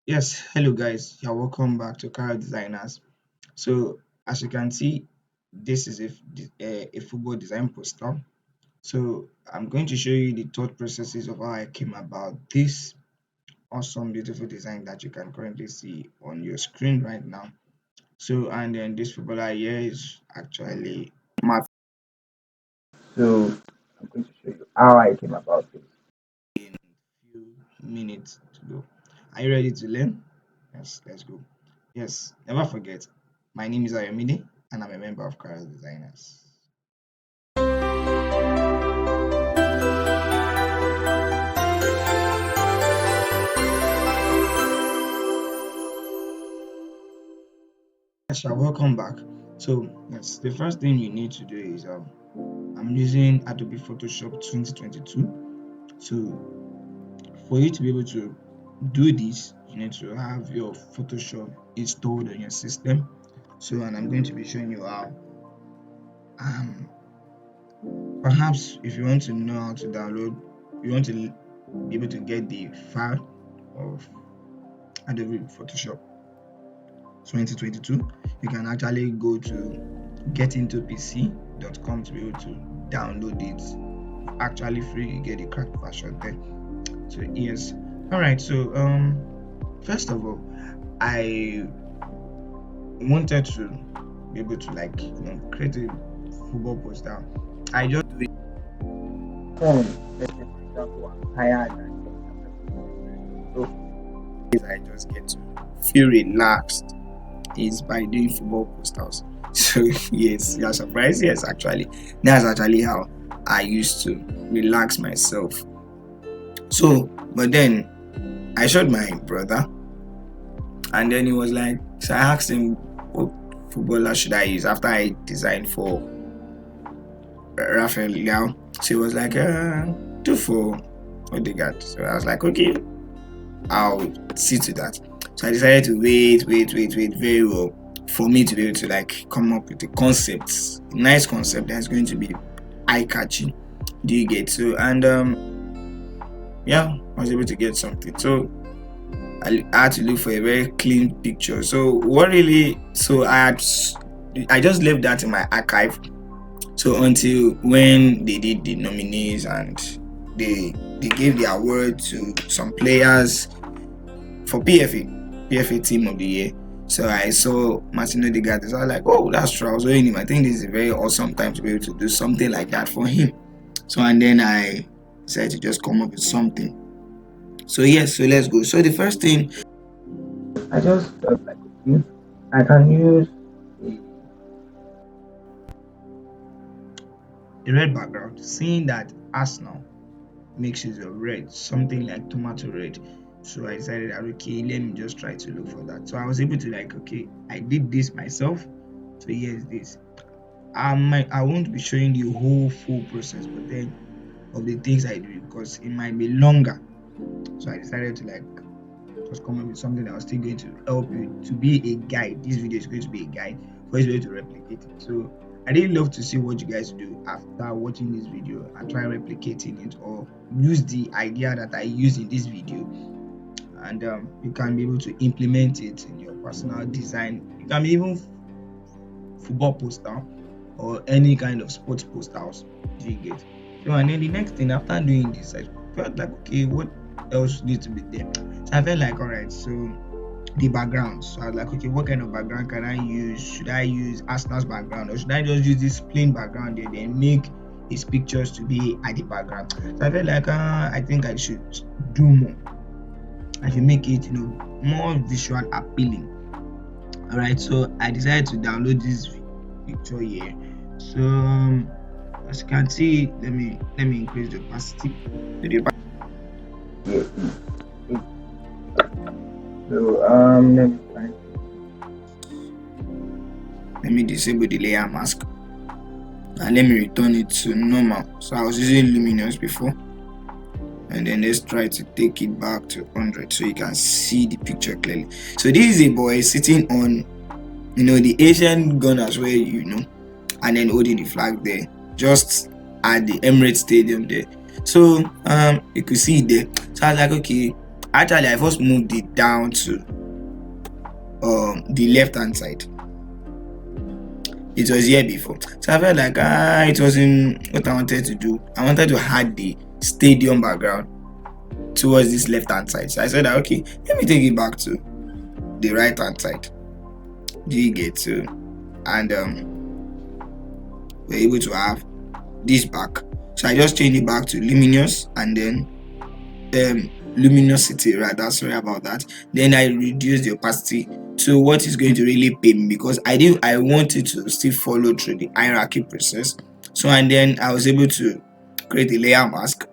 Yes, hello guys. You're welcome back to Career Designers. So, as you can see, this is a football design poster. So, I'm going to show you the thought processes of how I came about this awesome, beautiful design that you can currently see on your screen right now. So, and then this footballer here is actually Martin. So, I'm going to show you how I came about this in a few minutes to go. Are you ready to learn? Yes, let's go. Yes, never forget. My name is Ayomide and I'm a member of Career Designers. Yes, you're welcome back. So, yes, the first thing you need to do is I'm using Adobe Photoshop 2022. So, for you to be able to do this, you need to have your Photoshop installed on your system. So, and I'm going to be showing you how. Um, Perhaps if you want to know how to download, you want to be able to get the file of Adobe Photoshop 2022, you can actually go to getintopc.com to be able to download it. Actually free, you get the cracked version there. So yes. Alright, so first of all, I wanted to be able to create a football poster. I just do it let's say for example I'm tired and so I just get to feel relaxed is by doing football posters. So yes, you're surprised. Yes, actually, that's actually how I used to relax myself. So, but then I showed my brother, and then he was like, so I asked him, what footballer should I use after I designed for Rafael Leao? So he was like, do for Odegaard. So I was like, okay, I'll see to that. So I decided to wait very well for me to be able to come up with a concept, a nice concept that's going to be eye catching. Do you get so? And yeah, I was able to get something. So I had to look for a very clean picture. So what really? So I just left that in my archive. So until when they did the nominees and they gave the award to some players for PFA Team of the Year. So I saw Martin Odegaard. So I was like, oh, that's true. I was owing him. I think this is a very awesome time to be able to do something like that for him. So and then I decided to just come up with something. So yes, so let's go. So the first thing I just felt like okay, I can use a red background, seeing that Arsenal makes use of red, something like tomato red. So I decided that okay, let me just try to look for that. So I was able to okay, I did this myself. So here's this. I won't be showing the whole full process, but then of the things I do because it might be longer. So I decided to just come up with something that was still going to help you to be a guide. This video is going to be a guide for you to replicate it. So I really love to see what you guys do after watching this video and try replicating it or use the idea that I use in this video and you can be able to implement it in your personal design. You can be even football poster or any kind of sports posters. Do you get? So and then the next thing after doing this, I felt like okay, what else needs to be there? So I felt like alright, so the background. So I was like, okay, what kind of background can I use? Should I use Arsenal's background or should I just use this plain background there then make his pictures to be at the background? So I felt like I think I should do more. I should make it more visual appealing. Alright, so I decided to download this picture here. So as you can see, let me increase the opacity. So let me disable the layer mask and let me return it to normal. So I was using luminous before, and then let's try to take it back to 100 so you can see the picture clearly. So this is a boy sitting on the Asian gunners where and then holding the flag there just at the Emirates Stadium there. So you could see it there. So I was like, okay, Actually, I first moved it down to the left hand side. It was here before, so I felt like it wasn't what I wanted to do. I wanted to add the stadium background towards this left hand side. So I said that, okay, let me take it back to the right hand side. Do you get to? And we're able to have this back. So I just changed it back to luminous and then luminosity, rather, sorry about that. Then I reduced the opacity to what is going to really pay me, because I wanted to still follow through the hierarchy process. So and then I was able to create a layer mask.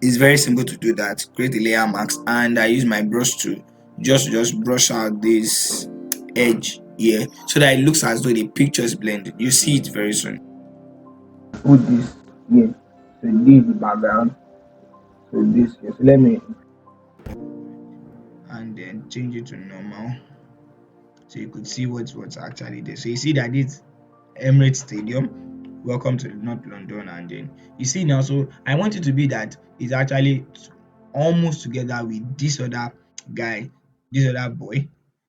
It's very simple to do that. Create a layer mask, and I use my brush to just brush out this edge here so that it looks as though the picture is blended. You see it very soon. Put this here. So this is the background. So this here. So let me, and then change it to normal, so you could see what's actually there. So you see that it's Emirates Stadium. Welcome to North London, and then you see now. So I want it to be that it's actually almost together with this other guy, this other boy,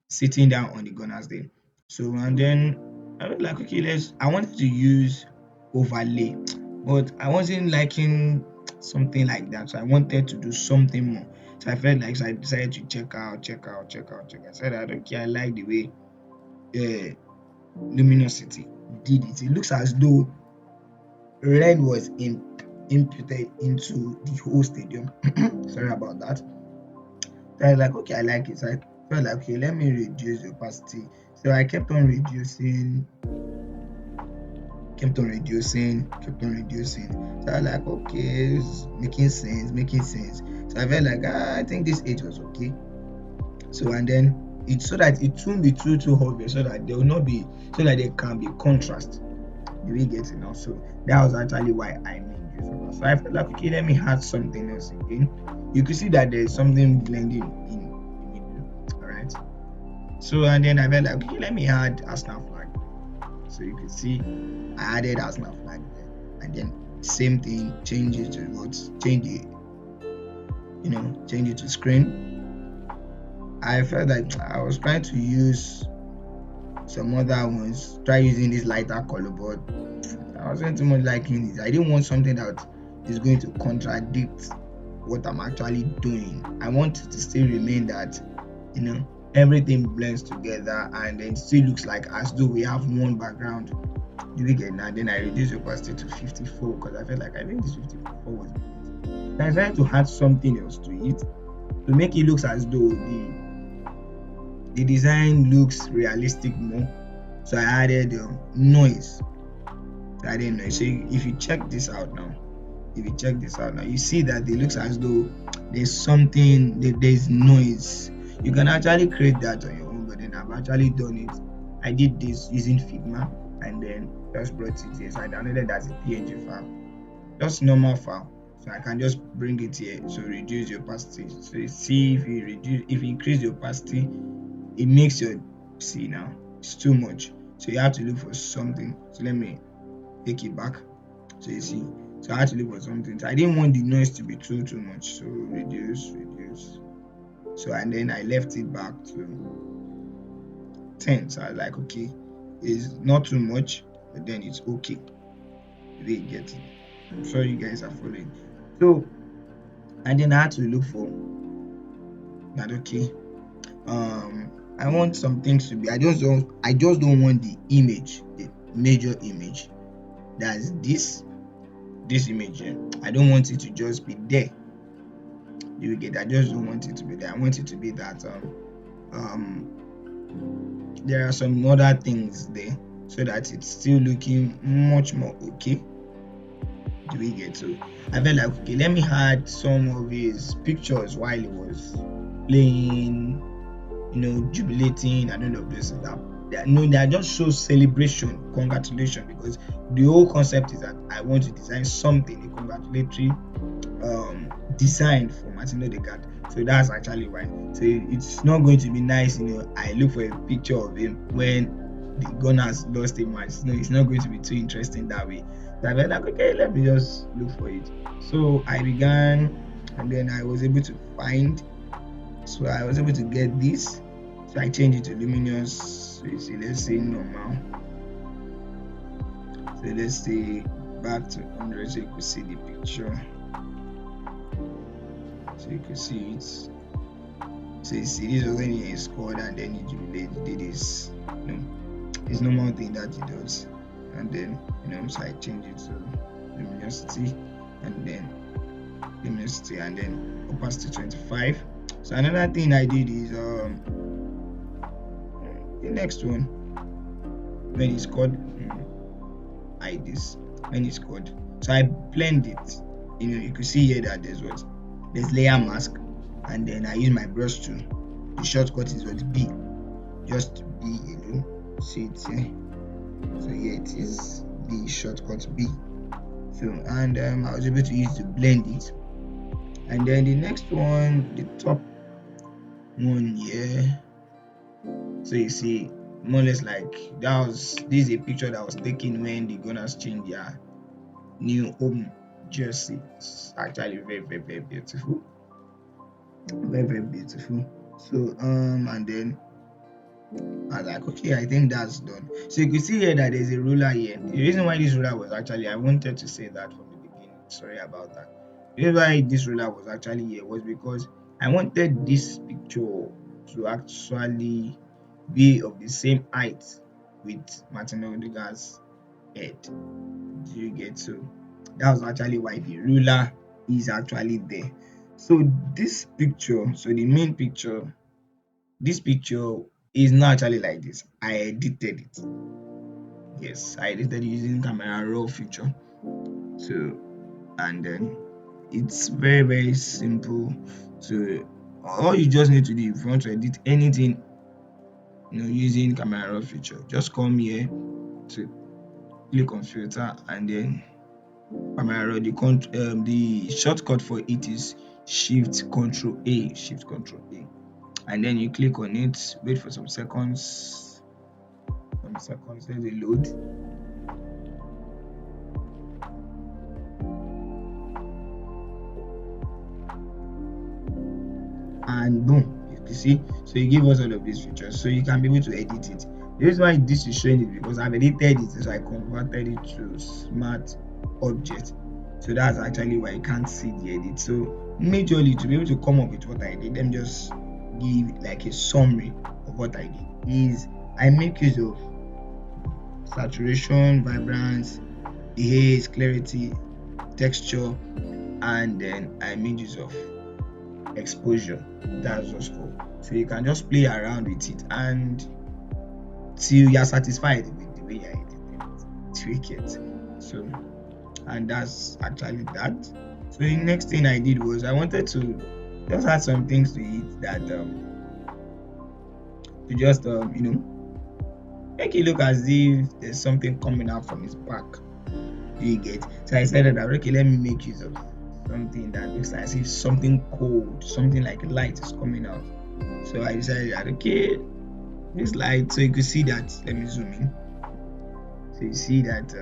sitting down on the Gunners Day. So and then I was like, okay, I wanted to use overlay, but I wasn't liking something like that. So I wanted to do something more. So I felt like, so I decided to check. I said that, okay, I like the way uh, luminosity did it. It looks as though red was imputed into the whole stadium. Sorry about that. So I was like, okay, I like it. So I felt like, okay, let me reduce the opacity. So I kept on reducing. So I was like, okay, it's making sense. So I felt like, I think this age was okay. So and then it's so that it won't be too obvious, so that there will not be, so that there can be contrast. Do we get it now? So that was actually why I made use of that. So I felt like, okay, let me add something else again. You could see that there's something blending in the middle. Alright. So and then I felt like, okay, let me add Arsenal flag. So you could see I added Arsenal flag there. And then same thing, change it to screen. I felt like I was trying to use some other ones, try using this lighter color, but I wasn't too much liking it. I didn't want something that is going to contradict what I'm actually doing. I want it to still remain that, everything blends together and then still looks like as though we have one background. Do we get now? Then I reduced the opacity to 54 because I felt like I think this 54 was good. I decided to add something else to it to make it look as though the design looks realistic more. So I added noise. So if you check this out now, you see that it looks as though there's noise. You can actually create that on your own, but then I've actually done it. I did this using Figma and then just brought it here. So I downloaded as a PNG file, just normal file. So I can just bring it here. So reduce the opacity. So you see, if you increase the opacity, it makes see now it's too much. So you have to look for something. So let me take it back. So you see, so I had to look for something. So I didn't want the noise to be too much. So reduce. So and then I left it back to 10. So I was like, okay, it's not too much, but then it's okay. They get it. I'm sure you guys are following. So and then I had to look for that. Okay, I want some things to be. I just don't want the image, the major image. That's this image here. I don't want it to just be there. You get? I just don't want it to be there. I want it to be that there are some other things there, so that it's still looking much more okay. Do we get? So I felt like, okay, let me add some of his pictures while he was playing, jubilating and all of this and that. They just show celebration, congratulations, because the whole concept is that I want to design something, a congratulatory design for Martin Odegaard. So that's actually why. So it's not going to be nice, I look for a picture of him when the Gunners lost a match. It's not going to be too interesting that way. So I was like, okay, let me just look for it. So I began, and then I was able to find So I was able to get this. So I changed it to luminous. So you see, let's say normal. So let's say back to 100 so you could see the picture. So you could see it. So you see this was when he scored and then he did this, his normal thing that he does. And then, so I changed it to luminosity and then luminosity and then opacity 25. So another thing I did is the next one when it's called hide this when it's called. So I blend it. You can see here that there's layer mask, and then I use my brush tool. The shortcut is what B, just B. See it here. So here it is, B shortcut B. So and I was able to use to blend it. And then the next one, the top one here. So you see, more or less like this is a picture that was taken when the Gunners changed their new home jersey. It's actually very, very, very beautiful. Very, very beautiful. So and then I was like, okay, I think that's done. So you can see here that there's a ruler here. The reason why this ruler was actually, I wanted to say that from the beginning. Sorry about that. The reason why this ruler was actually here was because I wanted this picture to actually be of the same height with Martin Odegaard's head. Do you get? So that was actually why the ruler is actually there. So this picture, so the main picture, this picture is not actually like this. I edited it. Yes, I edited it using camera raw feature. So and then it's very, very simple. So all you just need to do if you want to edit anything, using camera raw feature, just come here to click on filter and then camera raw. The shortcut for it is shift control A, and then you click on it. Wait for some seconds. Let it load. And boom, you see, so you give us all of these features so you can be able to edit it. The reason why this is showing it because I've edited it, so I converted it to smart object. So that's actually why you can't see the edit. So majorly to be able to come up with what I did, let me just give like a summary of what I did. Is I make use of saturation, vibrance, the haze, clarity, texture, and then I made use of exposure. That's just cool. So you can just play around with it and till you are satisfied with the way you are tweak it. So and that's actually that. So the next thing I did was I wanted to just add some things to it that to just make it look as if there's something coming out from his back. Do you get? So I decided that okay, let me make use of something that looks as if something cold, something like light is coming out. So I decided that okay, this light, so you could see that. Let me zoom in. So you see that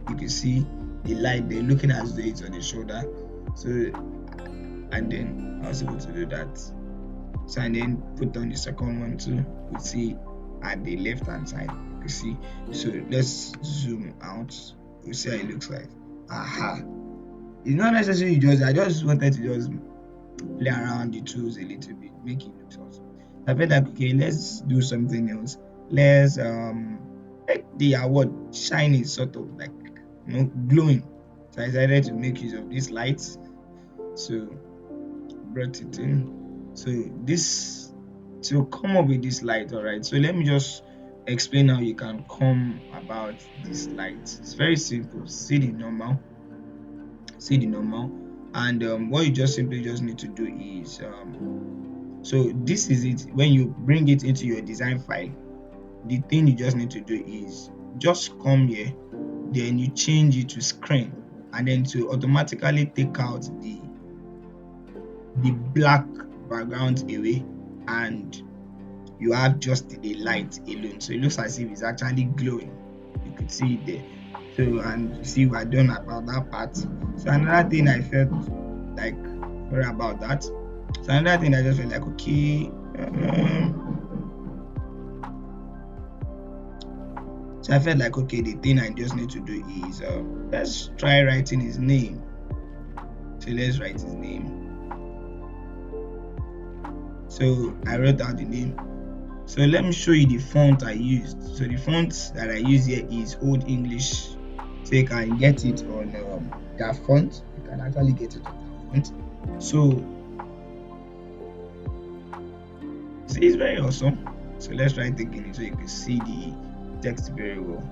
you can see the light they're looking as though it's on the shoulder. So and then I was able to do that. So and then put on the second one too. You see at the left hand side. You see. So let's zoom out. You see how it looks like. Aha. It's not necessarily I just wanted to just play around the tools a little bit, make it look awesome. I felt like okay, let's do something else. Let's make the award shiny, sort of like glowing. So I decided to make use of these lights. So brought it in. So this to come up with this light, alright. So let me just explain how you can come about this light. It's very simple. See the normal, and what you just simply need to do is so this is it. When you bring it into your design file, the thing you just need to do is just come here, then you change it to screen, and then to automatically take out the black background away, and you have just the light alone. So it looks as if it's actually glowing. You could see it there. So and see we're done about that part. So another thing I felt Like, sorry about that. So another thing I just felt like, okay, so I felt like, okay, the thing I just need to do is let's try writing his name. So let's write his name. So I wrote out the name. So let me show you the font I used. So the font that I use here is Old English. So you can get it on that font. You can actually get it on that font. So it's very awesome. So let's try taking it so you can see the text very well.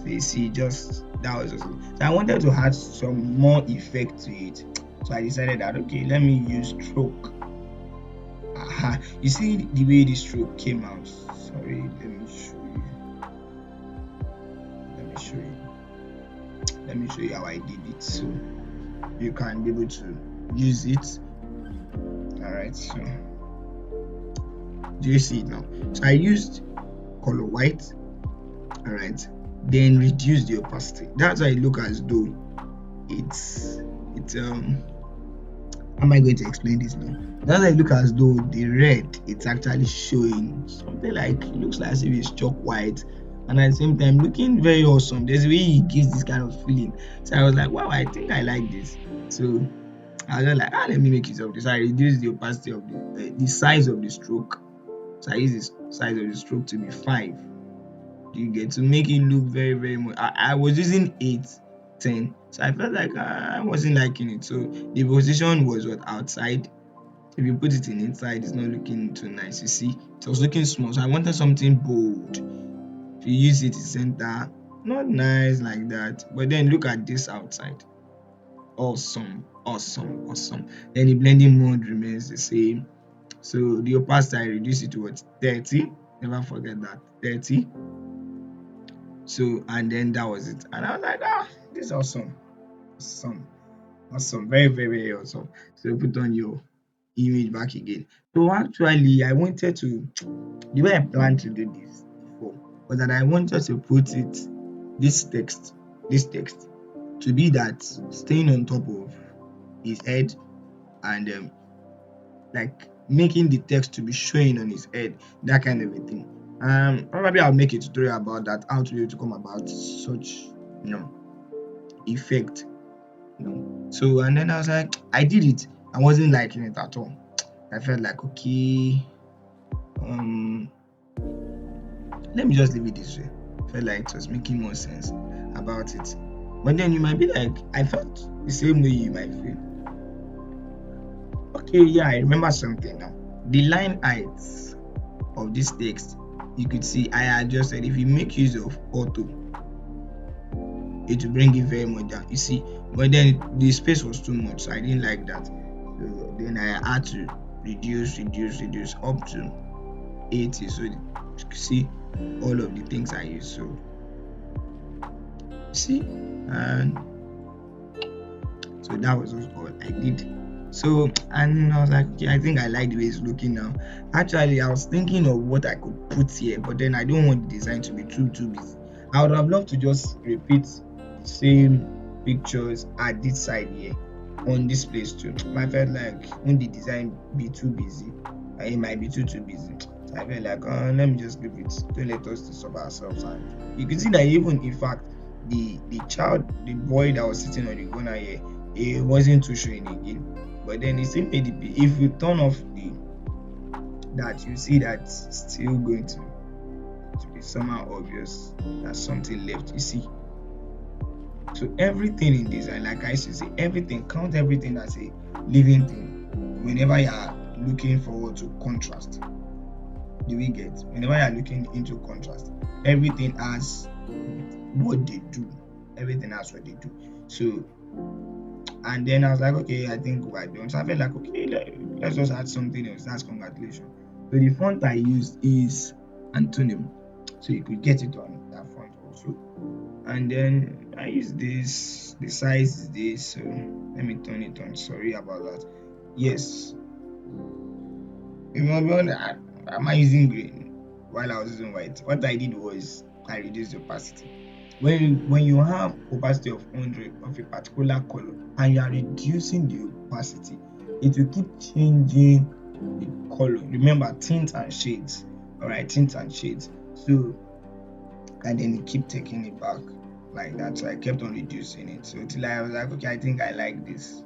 So you see, just that was awesome. So I wanted to add some more effect to it. So I decided that, okay, let me use stroke. Aha. You see the way the stroke came out. Sorry, let me show you. Let me show you. Let me show you how I did it so you can be able to use it. All right. So do you see it now? So I used color white. All right. Then reduce the opacity. That's why it look as though it's how am I going to explain this now? That's why it look as though the red it's actually showing something like it looks like as if it's chalk white, and at the same time looking very awesome. There's a way it gives this kind of feeling. So I was like, wow, I think I like this. So I was just like, let me make use of this. I reduced the opacity of the size of the stroke. So I use the size of the stroke to be 5. You get to make it look very, very much. I was using 8, 10. So I felt like I wasn't liking it. So the position was what outside. If you put it in inside, it's not looking too nice. You see, it was looking small. So I wanted something bold. If you use it in center, not nice like that. But then look at this outside. Awesome, awesome, awesome. Then the blending mode remains the same. So the opacity I reduce it to what 30. Never forget that 30. So and then that was it. And I was like, this is awesome. Awesome. Awesome. Very, very, very awesome. So put on your image back again. So actually I wanted to the way I planned to do this before was that I wanted to put it this text, this text to be that staying on top of his head and like making the text to be showing on his head, that kind of a thing. Probably I'll make a tutorial about that, how to be able to come about such, you know, effect, you know. So and then I was like, I did it. I wasn't liking it at all. I felt like, okay, um, let me just leave it this way. I felt like it was making more sense about it. But then you might be like, I felt the same way you might feel. Okay, yeah, I remember something now. The line heights of this text, you could see I adjusted. If you make use of auto, it will bring it very much down. You see, but then the space was too much, so I didn't like that. So then I had to reduce up to 80. So you can see all of the things I use. So see, and so that was all I did. So and I was like, okay, I think I like the way it's looking now. Actually, I was thinking of what I could put here, but then I don't want the design to be too busy. I would have loved to just repeat the same pictures at this side here on this place too. I felt like when the design be too busy, it might be too busy. So I felt like, let me just leave it. Don't let us disturb ourselves. And you can see that even in fact the boy that was sitting on the corner here, it wasn't too showing again. But then it still made it. If you turn off the that, you see that it's still going to be somehow obvious that something left. You see. So everything in design, like I used to say, everything count everything as a living thing. Whenever you are looking forward to contrast, do we get? Whenever you are looking into contrast, everything has what they do. Everything has what they do. So and then I was like, okay, I think we're done. So I felt like, okay, let's just add something else. That's congratulations. So the font I used is Antonym. So you could get it on that font also. And then I use this, the size is this. So let me turn it on. Sorry about that. Yes. Am I using green while I was using white? What I did was I reduced the opacity. When you have opacity of 100 of a particular color and you are reducing the opacity, it will keep changing the color. Remember, tints and shades. All right, tints and shades. So, and then it keep taking it back like that. So I kept on reducing it. So till I was like, okay, I think I like this.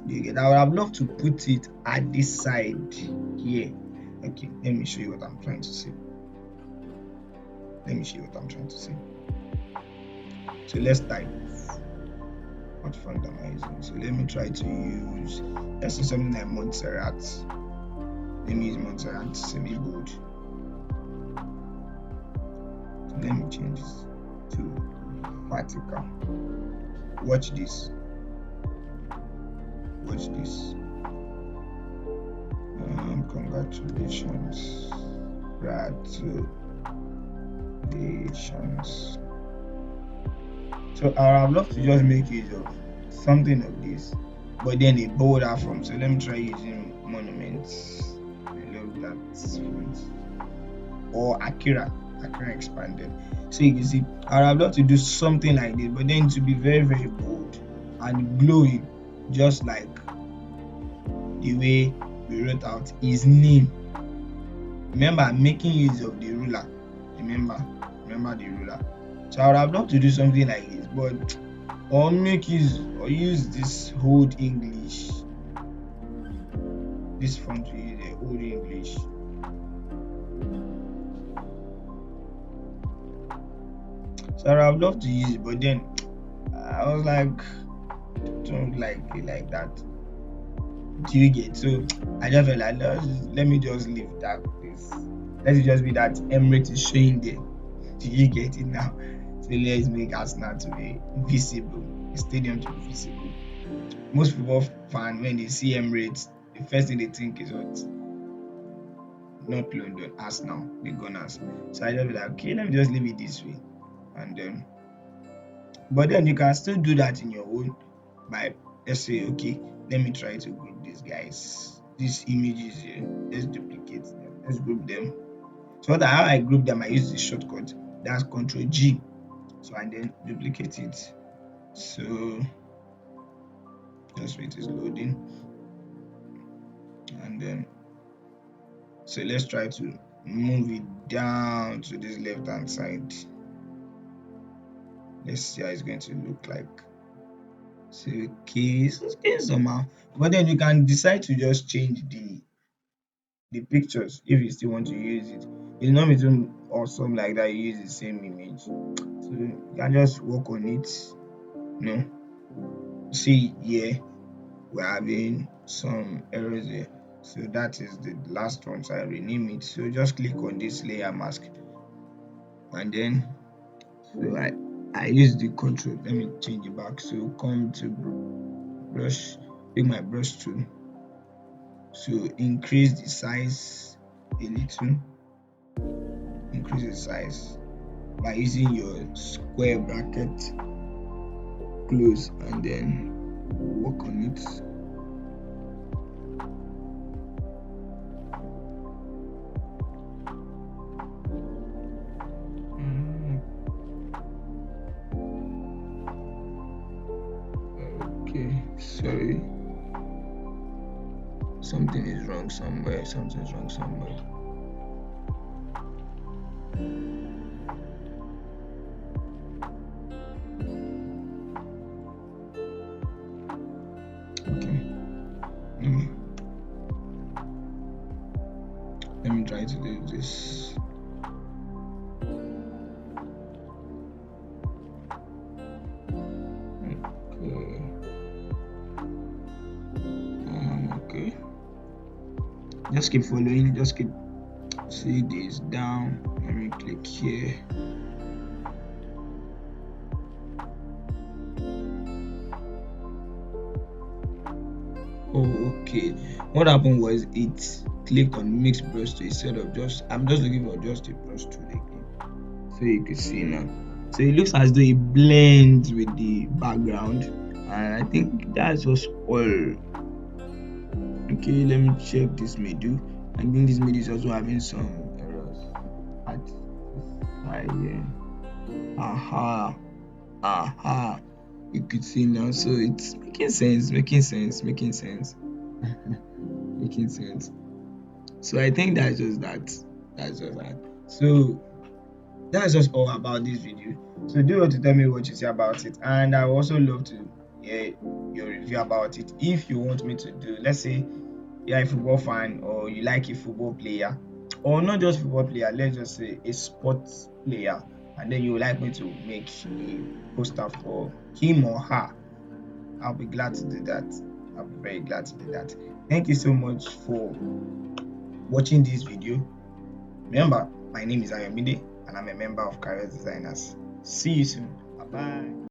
You get? I would have loved to put it at this side here. Okay, let me show you what I'm trying to say. Let me show you what I'm trying to say. So let's type. What font am I using? So let me try to use, let's do something like Montserrat. Let me use Montserrat semi bold. So let me change this to vertical. Watch this. Watch this. Congratulations. Congratulations. So I would have loved to just make use of something of this, but then a bolder form. So let me try using monuments. I love that font. Or Akira expanded. So you can see I would have loved to do something like this, but then to be very, very bold and glowing, just like the way we wrote out his name. Remember, I'm making use of the ruler. Remember the ruler. So I would have loved to do something like this, but or use this old English. This font we use the old English. So I would have loved to use it, but then I was like, don't like it like that. Do you get? So I just felt like let me just leave that place. Let it just be that Emirates is showing there. Do you get it now? So let's make Arsenal to be visible, the stadium to be visible. Most football fans, when they see Emirates, the first thing they think is what? Not London, Arsenal, the Gunners. So I just be like, okay, let me just leave it this way. And then, but then you can still do that in your own by, let's say, okay, let me try to group these guys, these images here. Let's duplicate them. Let's group them. So how I group them, I use the shortcut. That's Ctrl G. So and then duplicate it. So just wait, it's loading. And then so let's try to move it down to this left hand side. Let's see how it's going to look like. So okay, it's somehow, but then you can decide to just change the pictures if you still want to use it. It's not too awesome like that. You use the same image, so you can just work on it. See here we're having some errors here, so that is the last one. So I rename it. So just click on this layer mask, and then so I use the control. Let me change it back. So come to brush, take my brush tool. So increase the size a little. Increase the size by using your square bracket. Close and then work on it. Okay, sorry. Something is wrong somewhere. Something's wrong somewhere. Okay. Let me try to do this. Okay. Just keep following. Just keep. See this down. Let me click here. Oh, okay. What happened was it clicked on mix brush tool instead of just. I'm just looking for just a brush tool again, so you can see now. So it looks as though it blends with the background, and I think that's just all. Okay, let me check this middle. I think this middle is also having some errors at this side here. Aha, aha. You could see now. So it's making sense, making sense, making sense, making sense. So I think that's just that. That's just that. So that's just all about this video. So do want to tell me what you say about it, and I would also love to hear your review about it. If you want me to do, let's say you're a football fan or you like a football player, or not just football player, let's just say a sports player, and then you would like me to make a poster for him or her, I'll be glad to do that. I'll be very glad to do that. Thank you so much for watching this video. Remember, my name is Ayomide and I'm a member of Career Designers. See you soon. Bye bye.